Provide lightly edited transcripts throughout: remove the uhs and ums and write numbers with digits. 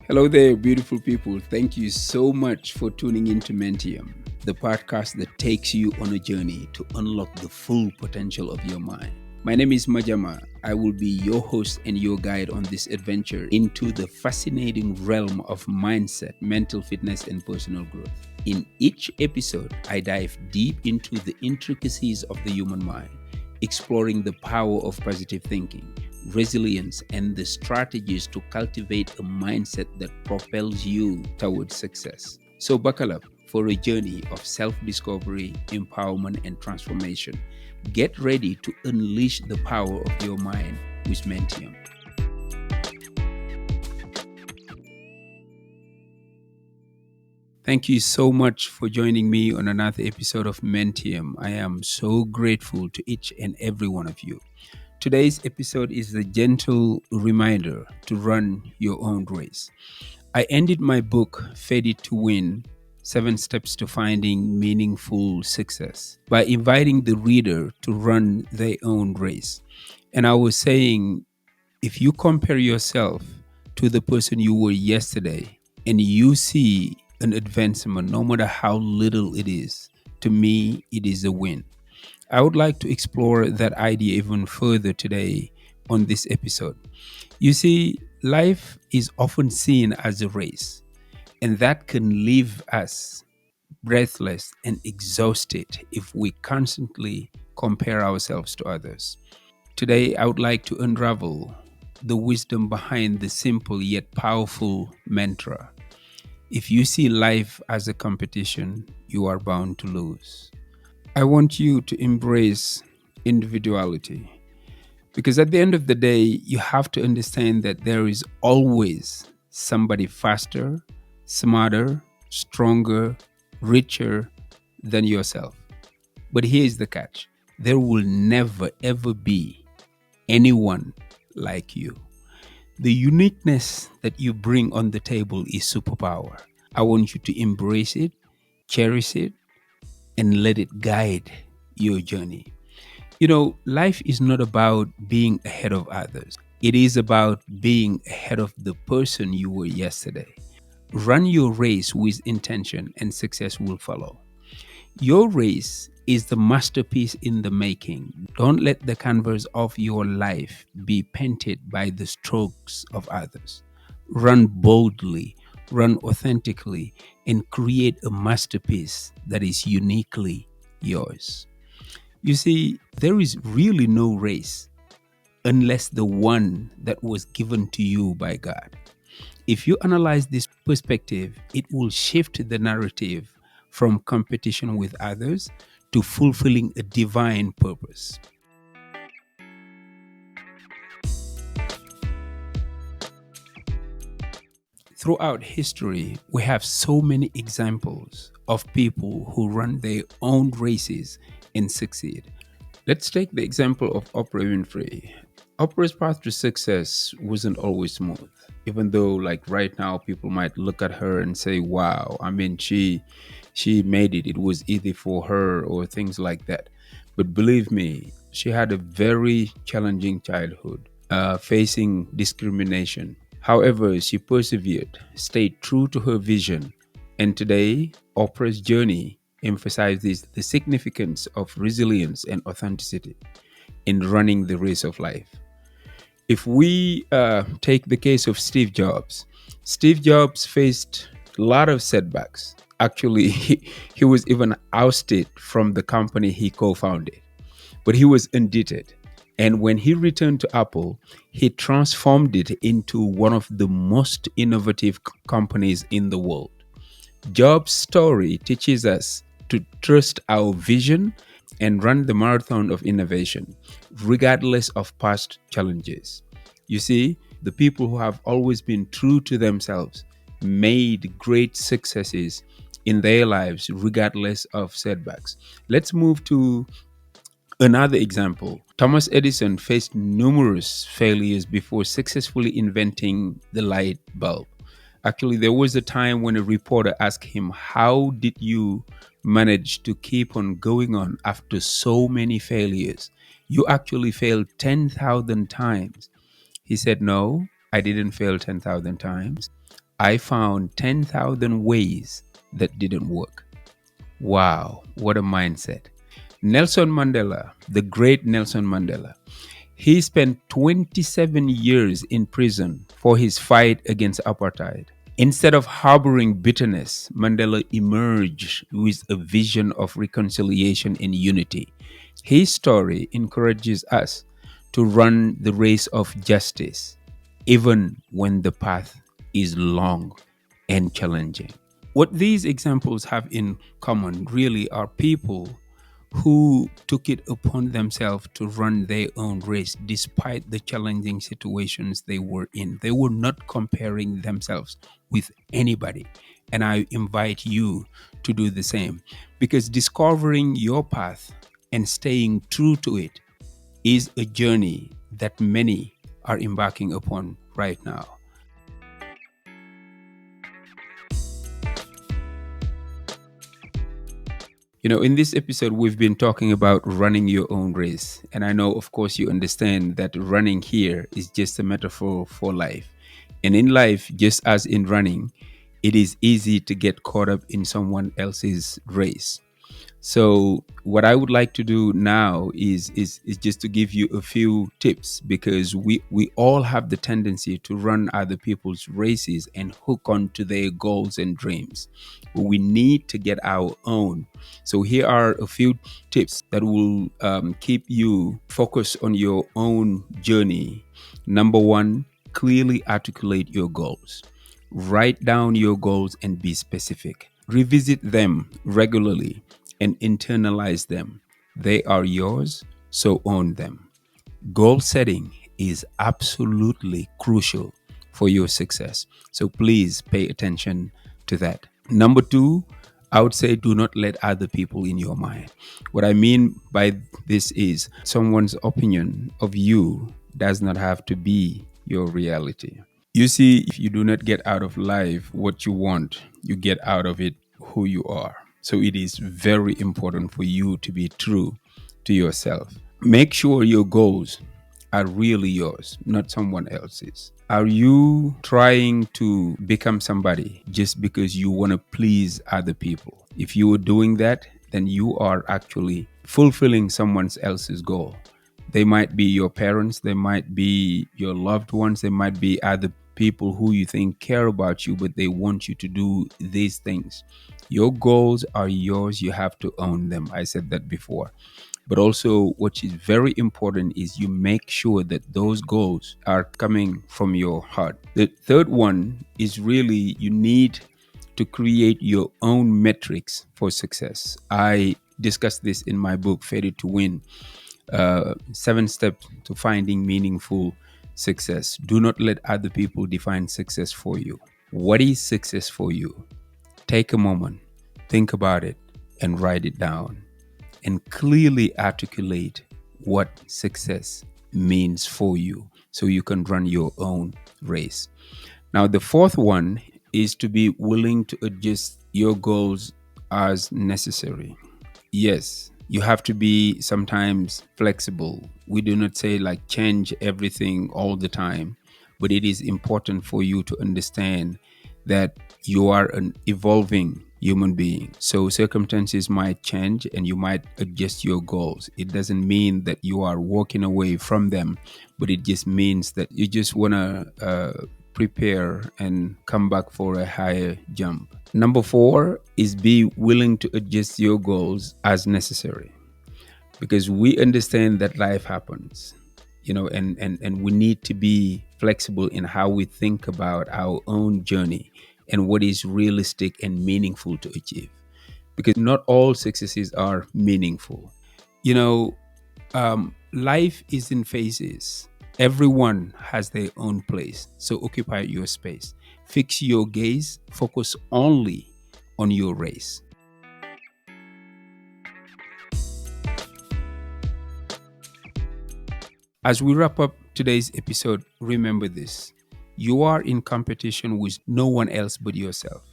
Hello there, beautiful people. Thank you so much for tuning into Mentium, the podcast that takes you on a journey to unlock the full potential of your mind. My name is Majama. I will be your host and your guide on this adventure into the fascinating realm of mindset, mental fitness, and personal growth. In each episode, I dive deep into the intricacies of the human mind, exploring the power of positive thinking, resilience, and the strategies to cultivate a mindset that propels you towards success. So, buckle up for a journey of self discovery, empowerment, and transformation. Get ready to unleash the power of your mind with Mentium. Thank you so much for joining me on another episode of Mentium. I am so grateful to each and every one of you. Today's episode is a gentle reminder to run your own race. I ended my book, Faded to Win 7 Steps to Finding Meaningful Success, by inviting the reader to run their own race. And I was saying, if you compare yourself to the person you were yesterday and you see an advancement, no matter how little it is, to me, it is a win. I would like to explore that idea even further today on this episode. You see, life is often seen as a race, and that can leave us breathless and exhausted if we constantly compare ourselves to others. Today, I would like to unravel the wisdom behind the simple yet powerful mantra. If you see life as a competition, you are bound to lose. I want you to embrace individuality because at the end of the day, you have to understand that there is always somebody faster, smarter, stronger, richer than yourself. But here's the catch: there will never ever be anyone like you. The uniqueness that you bring on the table is superpower. I want you to embrace it, cherish it, and let it guide your journey. You know, life is not about being ahead of others. It is about being ahead of the person you were yesterday. Run your race with intention and success will follow. Your race is the masterpiece in the making. Don't let the canvas of your life be painted by the strokes of others. Run boldly, run authentically, and create a masterpiece that is uniquely yours. You see, there is really no race unless the one that was given to you by God. If you analyze this perspective, it will shift the narrative from competition with others to fulfilling a divine purpose. Throughout history, we have so many examples of people who run their own races and succeed. Let's take the example of Oprah Winfrey. Oprah's path to success wasn't always smooth, even though like right now people might look at her and say, "Wow, I mean she made it. It was easy for her," or things like that. But believe me, she had a very challenging childhood, facing discrimination. However, she persevered, stayed true to her vision, and today, Oprah's journey emphasizes the significance of resilience and authenticity in running the race of life. If we take the case of Steve Jobs faced a lot of setbacks. Actually, he was even ousted from the company he co founded, but he was undeterred. And when he returned to Apple, he transformed it into one of the most innovative companies in the world. Jobs' story teaches us to trust our vision and run the marathon of innovation, regardless of past challenges. You see, the people who have always been true to themselves made great successes in their lives, regardless of setbacks. Let's move to another example. Thomas Edison faced numerous failures before successfully inventing the light bulb. Actually, there was a time when a reporter asked him, "How did you manage to keep on going on after so many failures? You actually failed 10,000 times." He said, "No, I didn't fail 10,000 times. I found 10,000 ways that didn't work. Wow, what a mindset. Nelson Mandela, the great Nelson Mandela, he spent 27 years in prison for his fight against apartheid. Instead of harboring bitterness, Mandela emerged with a vision of reconciliation and unity. His story encourages us to run the race of justice, even when the path is long and challenging. What these examples have in common really are people who took it upon themselves to run their own race despite the challenging situations they were in. They were not comparing themselves with anybody. And I invite you to do the same, because discovering your path and staying true to it is a journey that many are embarking upon right now. In this episode, we've been talking about running your own race. And I know, of course, you understand that running here is just a metaphor for life. And in life, just as in running, it is easy to get caught up in someone else's race. So what I would like to do now is just to give you a few tips, because we all have the tendency to run other people's races and hook on to their goals and dreams. But we need to get our own. So here are a few tips that will keep you focused on your own journey. Number one, clearly articulate your goals. Write down your goals and be specific. Revisit them regularly and internalize them. They are yours, so own them. Goal setting is absolutely crucial for your success. So please pay attention to that. Number two, I would say do not let other people in your mind. What I mean by this is someone's opinion of you does not have to be your reality. You see, if you do not get out of life what you want, you get out of it who you are. So it is very important for you to be true to yourself. Make sure your goals are really yours, not someone else's. Are you trying to become somebody just because you want to please other people? If you are doing that, then you are actually fulfilling someone else's goal. They might be your parents, they might be your loved ones, they might be other people who you think care about you, but they want you to do these things. Your goals are yours, you have to own them. I said that before. But also, what is very important is you make sure that those goals are coming from your heart. The third one is really you need to create your own metrics for success. I discussed this in my book, Fated to Win. 7 steps to finding meaningful success. Do not let other people define success for you. What is success for you? Take a moment, think about it, and write it down. And clearly articulate what success means for you so you can run your own race. Now, the fourth one is to be willing to adjust your goals as necessary. Yes, you have to be sometimes flexible. We do not say like change everything all the time, but it is important for you to understand that you are an evolving human being. So circumstances might change and you might adjust your goals. It doesn't mean that you are walking away from them, but it just means that you just want to prepare and come back for a higher jump. Number 4 is be willing to adjust your goals as necessary, because we understand that life happens, and we need to be flexible in how we think about our own journey and what is realistic and meaningful to achieve, because not all successes are meaningful. Life is in phases. Everyone has their own place, so occupy your space. Fix your gaze, focus only on your race. As we wrap up today's episode, remember this. You are in competition with no one else but yourself.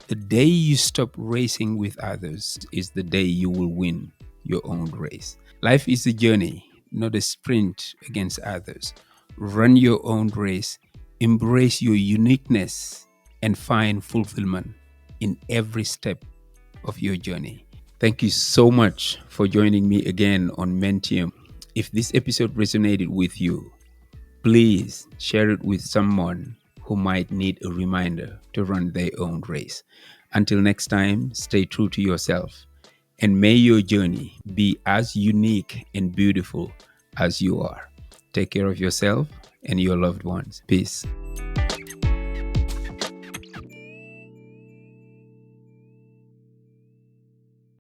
The day you stop racing with others is the day you will win your own race. Life is a journey, not a sprint against others. Run your own race, embrace your uniqueness, and find fulfillment in every step of your journey. Thank you so much for joining me again on Mentium. If this episode resonated with you, please share it with someone who might need a reminder to run their own race. Until next time, stay true to yourself, and may your journey be as unique and beautiful as you are. Take care of yourself and your loved ones. Peace.